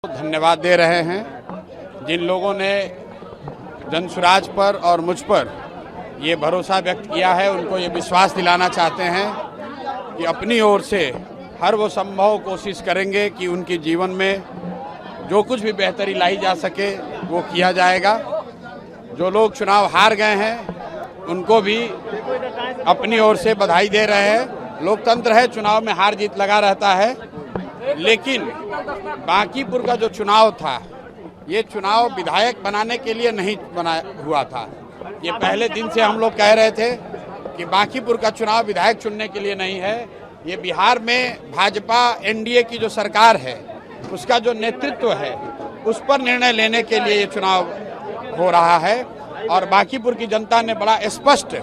धन्यवाद दे रहे हैं जिन लोगों ने जनसुराज पर और मुझ पर ये भरोसा व्यक्त किया है। उनको ये विश्वास दिलाना चाहते हैं कि अपनी ओर से हर वो संभव कोशिश करेंगे कि उनके जीवन में जो कुछ भी बेहतरी लाई जा सके वो किया जाएगा। जो लोग चुनाव हार गए हैं उनको भी अपनी ओर से बधाई दे रहे हैं। लोकतंत्र है, चुनाव में हार जीत लगा रहता है, लेकिन बांकीपुर का जो चुनाव था ये चुनाव विधायक बनाने के लिए नहीं बना हुआ था। ये पहले दिन से हम लोग कह रहे थे कि बांकीपुर का चुनाव विधायक चुनने के लिए नहीं है। ये बिहार में भाजपा एनडीए की जो सरकार है उसका जो नेतृत्व है उस पर निर्णय लेने के लिए ये चुनाव हो रहा है। और बांकीपुर की जनता ने बड़ा स्पष्ट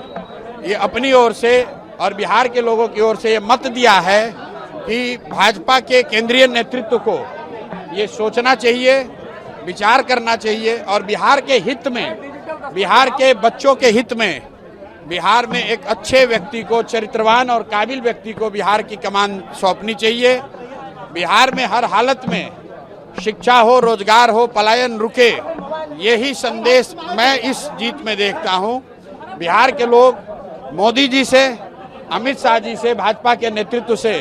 ये अपनी ओर से और बिहार के लोगों की ओर से ये मत दिया है कि भाजपा के केंद्रीय नेतृत्व को ये सोचना चाहिए, विचार करना चाहिए और बिहार के हित में, बिहार के बच्चों के हित में, बिहार में एक अच्छे व्यक्ति को, चरित्रवान और काबिल व्यक्ति को बिहार की कमान सौंपनी चाहिए। बिहार में हर हालत में शिक्षा हो, रोजगार हो, पलायन रुके, यही संदेश मैं इस जीत में देखता हूँ। बिहार के लोग मोदी जी से, अमित शाह जी से, भाजपा के नेतृत्व से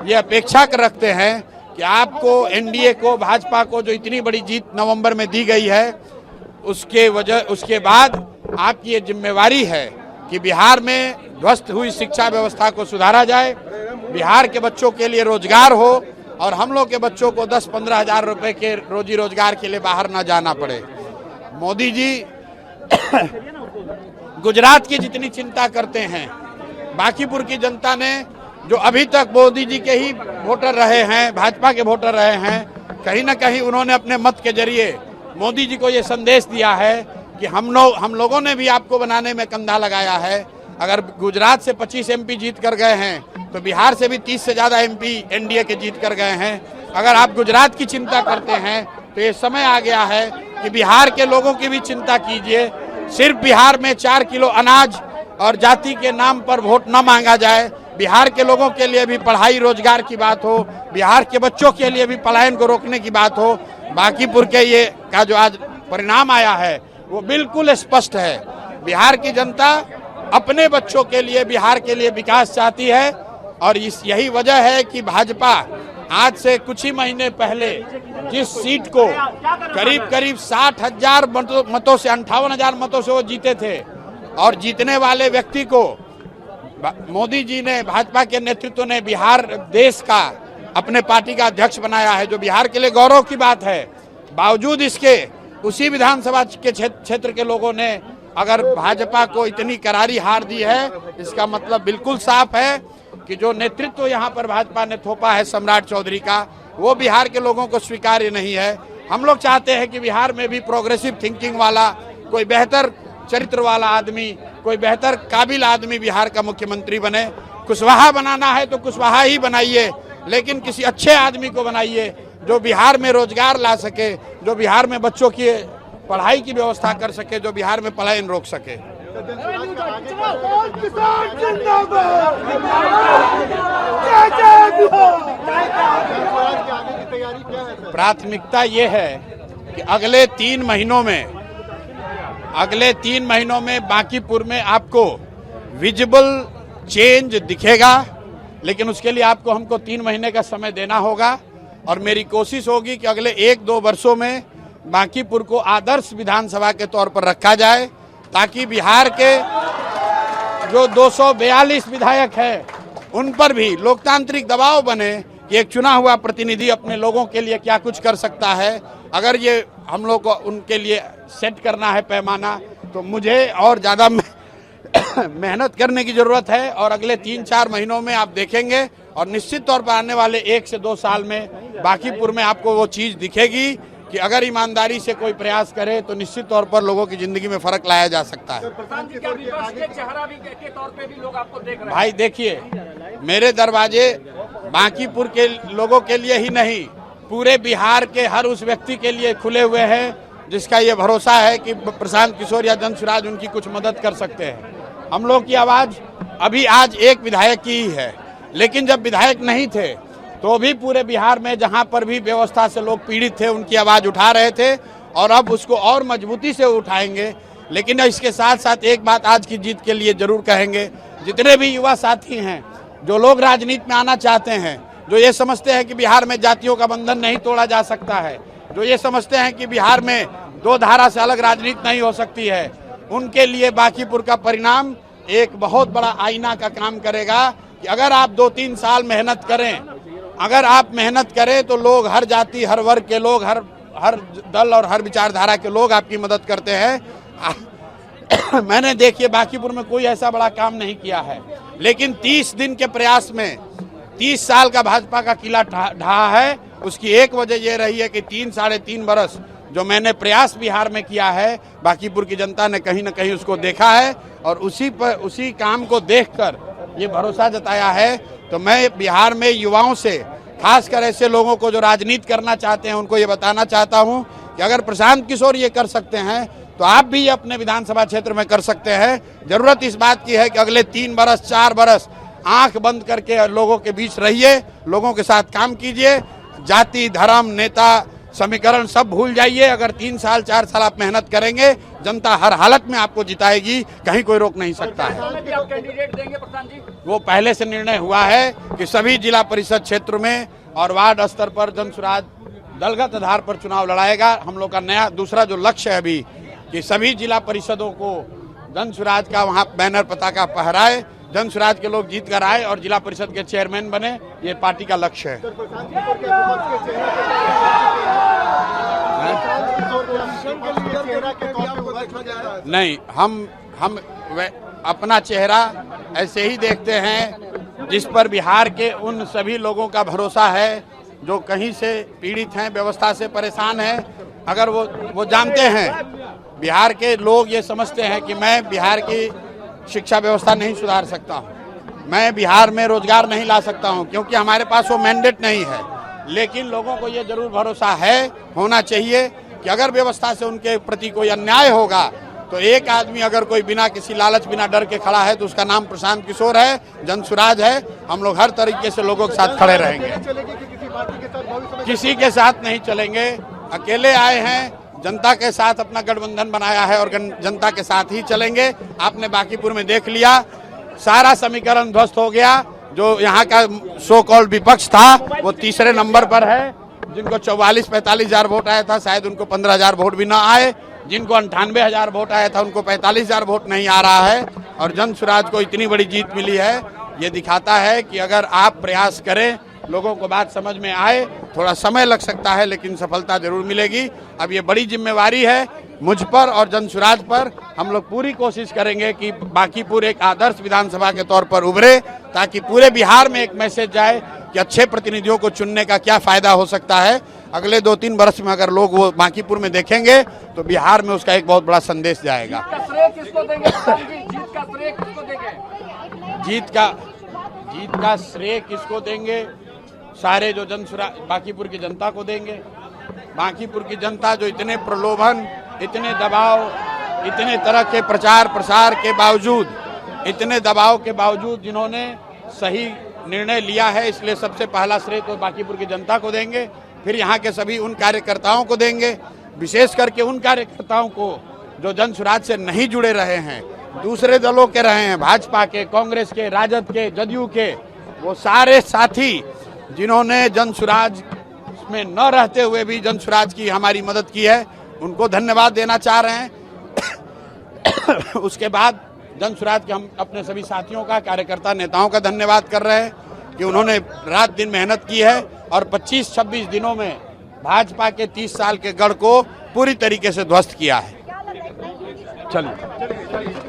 ये अपेक्षा कर रखते हैं कि आपको, एनडीए को, भाजपा को जो इतनी बड़ी जीत नवंबर में दी गई है उसके बाद आपकी ये जिम्मेवारी है कि बिहार में ध्वस्त हुई शिक्षा व्यवस्था को सुधारा जाए, बिहार के बच्चों के लिए रोजगार हो और हम लोग के बच्चों को 10-15 हजार रुपए के रोजी रोजगार के लिए बाहर ना जाना पड़े। मोदी जी गुजरात की जितनी चिंता करते हैं, बांकीपुर की जनता ने जो अभी तक मोदी जी के ही वोटर रहे हैं, भाजपा के वोटर रहे हैं, कहीं ना कहीं उन्होंने अपने मत के जरिए मोदी जी को ये संदेश दिया है कि हम लोगों ने भी आपको बनाने में कंधा लगाया है। अगर गुजरात से 25 एमपी जीत कर गए हैं तो बिहार से भी 30 से ज्यादा एमपी एनडीए के जीत कर गए हैं। अगर आप गुजरात की चिंता करते हैं तो ये समय आ गया है कि बिहार के लोगों की भी चिंता कीजिए। सिर्फ बिहार में 4 किलो अनाज और जाति के नाम पर वोट न मांगा जाए। बिहार के लोगों के लिए भी पढ़ाई रोजगार की बात हो, बिहार के बच्चों के लिए भी पलायन को रोकने की बात हो। बांकीपुर के ये का जो आज परिणाम आया है वो बिल्कुल स्पष्ट है। बिहार की जनता अपने बच्चों के लिए, बिहार के लिए विकास चाहती है और यही वजह है कि भाजपा आज से कुछ ही महीने पहले जिस सीट को करीब 60,000 मतों से, 58,000 मतों से वो जीते थे और जीतने वाले व्यक्ति को मोदी जी ने, भाजपा के नेतृत्व ने बिहार देश का अपने पार्टी का अध्यक्ष बनाया है, जो बिहार के लिए गौरव की बात है। बावजूद इसके उसी विधानसभा के क्षेत्र के लोगों ने अगर भाजपा को इतनी करारी हार दी है, इसका मतलब बिल्कुल साफ है कि जो नेतृत्व यहाँ पर भाजपा ने थोपा है सम्राट चौधरी का, वो बिहार के लोगों को स्वीकार्य नहीं है। हम लोग चाहते हैं कि बिहार में भी प्रोग्रेसिव थिंकिंग वाला, कोई बेहतर चरित्र वाला आदमी, कोई बेहतर काबिल आदमी बिहार का मुख्यमंत्री बने। कुशवाहा बनाना है तो कुशवाहा ही बनाइए, लेकिन किसी अच्छे आदमी को बनाइए जो बिहार में रोजगार ला सके, जो बिहार में बच्चों की पढ़ाई की व्यवस्था कर सके, जो बिहार में पलायन रोक सके। प्राथमिकता ये है कि अगले 3 महीनों में बांकीपुर में आपको विजिबल चेंज दिखेगा, लेकिन उसके लिए आपको हमको 3 महीने का समय देना होगा और मेरी कोशिश होगी कि अगले 1-2 वर्षों में बांकीपुर को आदर्श विधानसभा के तौर पर रखा जाए, ताकि बिहार के जो 242 विधायक हैं उन पर भी लोकतांत्रिक दबाव बने कि एक चुना हुआ प्रतिनिधि अपने लोगों के लिए क्या कुछ कर सकता है। अगर ये हम लोग को उनके लिए सेट करना है पैमाना, तो मुझे और ज़्यादा मेहनत करने की जरूरत है। और अगले 3-4 महीनों में आप देखेंगे और निश्चित तौर पर आने वाले 1 से 2 साल में बांकीपुर में आपको वो चीज़ दिखेगी कि अगर ईमानदारी से कोई प्रयास करे तो निश्चित तौर पर लोगों की जिंदगी में फर्क लाया जा सकता है। भाई देखिए, मेरे दरवाजे बांकीपुर के लोगों के लिए ही नहीं, पूरे बिहार के हर उस व्यक्ति के लिए खुले हुए हैं जिसका ये भरोसा है कि प्रशांत किशोर या जनसुराज उनकी कुछ मदद कर सकते हैं। हम लोग की आवाज अभी आज एक विधायक की ही है, लेकिन जब विधायक नहीं थे तो भी पूरे बिहार में जहां पर भी व्यवस्था से लोग पीड़ित थे उनकी आवाज उठा रहे थे और अब उसको और मजबूती से उठाएंगे। लेकिन इसके साथ साथ एक बात आज की जीत के लिए जरूर कहेंगे, जितने भी युवा साथी हैं जो लोग राजनीति में आना चाहते हैं, जो ये समझते हैं कि बिहार में जातियों का बंधन नहीं तोड़ा जा सकता है, जो ये समझते हैं कि बिहार में दो धारा से अलग राजनीति नहीं हो सकती है, उनके लिए बांकीपुर का परिणाम एक बहुत बड़ा आईना का काम करेगा कि अगर आप 2-3 साल मेहनत करें, अगर आप मेहनत करें तो लोग, हर जाति, हर वर्ग के लोग, हर दल और हर विचारधारा के लोग आपकी मदद करते हैं। मैंने देखिए बांकीपुर में कोई ऐसा बड़ा काम नहीं किया है, लेकिन 30 दिन के प्रयास में 30 साल का भाजपा का किला ढहा है। उसकी एक वजह यह रही है कि 3-3.5 बरस जो मैंने प्रयास बिहार में किया है, बांकीपुर की जनता ने कहीं न कहीं उसको देखा है और उसी काम को देखकर ये भरोसा जताया है। तो मैं बिहार में युवाओं से, खासकर ऐसे लोगों को जो राजनीति करना चाहते हैं, उनको ये बताना चाहता हूं कि अगर प्रशांत किशोर ये कर सकते हैं तो आप भी अपने विधानसभा क्षेत्र में कर सकते हैं। जरूरत इस बात की है कि अगले 3 बरस 4 बरस आंख बंद करके लोगों के बीच रहिए, लोगों के साथ काम कीजिए, जाति, धर्म, नेता, समीकरण सब भूल जाइए। अगर 3 साल 4 साल आप मेहनत करेंगे, जनता हर हालत में आपको जिताएगी, कहीं कोई रोक नहीं सकता है। वो पहले से निर्णय हुआ है कि सभी जिला परिषद क्षेत्र में और वार्ड स्तर पर जनसुराज दलगत आधार पर चुनाव लड़ाएगा। हम लोग का नया दूसरा जो लक्ष्य है अभी कि सभी जिला परिषदों को जनसुराज का वहाँ बैनर पताका फहराए, जनसुराज के लोग जीत कर आए और जिला परिषद के चेयरमैन बने, ये पार्टी का लक्ष्य है। नहीं, हम अपना चेहरा ऐसे ही देखते हैं जिस पर बिहार के उन सभी लोगों का भरोसा है जो कहीं से पीड़ित हैं, व्यवस्था से परेशान हैं। अगर वो जानते हैं, बिहार के लोग ये समझते हैं कि मैं बिहार की शिक्षा व्यवस्था नहीं सुधार सकता हूँ, मैं बिहार में रोजगार नहीं ला सकता हूँ, क्योंकि हमारे पास वो मैंडेट नहीं है। लेकिन लोगों को ये जरूर भरोसा है, होना चाहिए कि अगर व्यवस्था से उनके प्रति कोई अन्याय होगा तो एक आदमी अगर कोई बिना किसी लालच, बिना डर के खड़ा है तो उसका नाम प्रशांत किशोर है, जनसुराज है। हम लोग हर तरीके से लोगों के साथ खड़े रहेंगे, किसी के साथ नहीं चलेंगे। अकेले आए हैं, जनता के साथ अपना गठबंधन बनाया है और जनता के साथ ही चलेंगे। आपने बांकीपुर में देख लिया, सारा समीकरण ध्वस्त हो गया। जो यहाँ का सो कॉल्ड विपक्ष था वो तीसरे नंबर पर है। जिनको 44-45 हजार वोट आया था, शायद उनको 15 हजार वोट भी ना आए। जिनको 98 हजार वोट आया था, उनको 45 हजार वोट नहीं आ रहा है। और जनसुराज को इतनी बड़ी जीत मिली है, ये दिखाता है कि अगर आप प्रयास करें, लोगों को बात समझ में आए, थोड़ा समय लग सकता है लेकिन सफलता जरूर मिलेगी। अब ये बड़ी जिम्मेवारी है मुझ पर और जनसुराज पर। हम लोग पूरी कोशिश करेंगे कि बांकीपुर एक आदर्श विधानसभा के तौर पर उभरे, ताकि पूरे बिहार में एक मैसेज जाए कि अच्छे प्रतिनिधियों को चुनने का क्या फायदा हो सकता है। अगले 2-3 वर्ष में अगर लोग वो बांकीपुर में देखेंगे तो बिहार में उसका एक बहुत बड़ा संदेश जाएगा। जीत का श्रेय किसको देंगे? सारे जो जनसुराज बांकीपुर की जनता को देंगे। बांकीपुर की जनता जो इतने प्रलोभन, इतने दबाव, इतने तरह के प्रचार प्रसार के बावजूद, इतने दबाव के बावजूद जिन्होंने सही निर्णय लिया है, इसलिए सबसे पहला श्रेय तो बांकीपुर की जनता को देंगे। फिर यहाँ के सभी उन कार्यकर्ताओं को देंगे, विशेष करके उन कार्यकर्ताओं को जो जनसुराज से नहीं जुड़े रहे हैं, दूसरे दलों के रहे हैं, भाजपा के, कांग्रेस के, राजद के, जदयू के, वो सारे साथी जिन्होंने जनसुराज में न रहते हुए भी जनसुराज की हमारी मदद की है, उनको धन्यवाद देना चाह रहे हैं। उसके बाद जनसुराज के हम अपने सभी साथियों का, कार्यकर्ता नेताओं का धन्यवाद कर रहे हैं कि उन्होंने रात दिन मेहनत की है और 25-26 दिनों में भाजपा के 30 साल के गढ़ को पूरी तरीके से ध्वस्त किया है। चलिए।